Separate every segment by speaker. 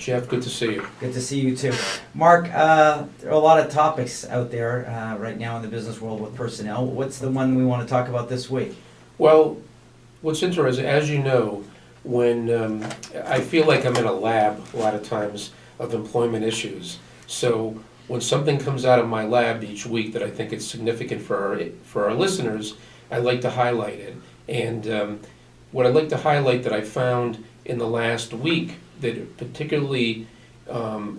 Speaker 1: Jeff, good to see you.
Speaker 2: Good to see you too. Mark, there are a lot of topics out there right now in the business world with personnel. What's the one we want to talk about this week?
Speaker 1: Well, what's interesting, as you know, when I feel like I'm in a lab a lot of times of employment issues. So when something comes out of my lab each week that I think is significant for our listeners, I like to highlight it. And what I'd like to highlight that I found in the last week, that particularly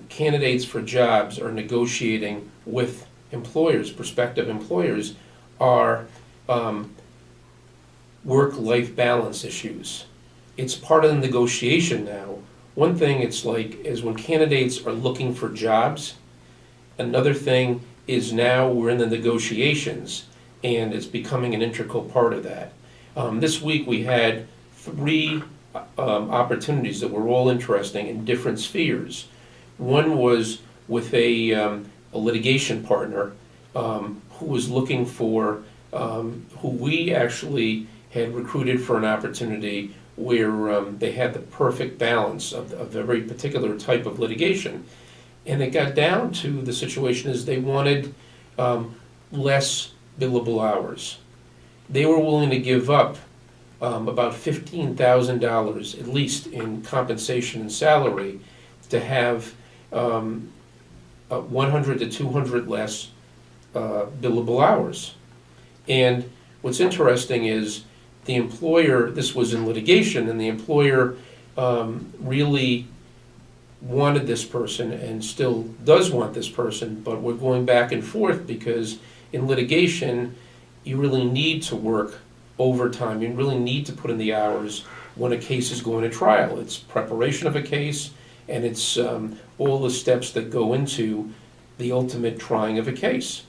Speaker 1: candidates for jobs are negotiating with employers, prospective employers, are work-life balance issues. It's part of the negotiation now. One thing it's like is when candidates are looking for jobs. Another thing is now we're in the negotiations, and it's becoming an integral part of that. This week we had 3 opportunities that were all interesting in different spheres. One was with a litigation partner who was looking for, who we actually had recruited for an opportunity where they had the perfect balance of a very particular type of litigation. And it got down to the situation is they wanted less billable hours. They were willing to give up about $15,000 at least in compensation and salary to have 100 to 200 less billable hours. And what's interesting is the employer, this was in litigation, and the employer really wanted this person and still does want this person, but we're going back and forth because in litigation, you really need to work overtime. You really need to put in the hours when a case is going to trial. It's preparation of a case, and it's all the steps that go into the ultimate trying of a case.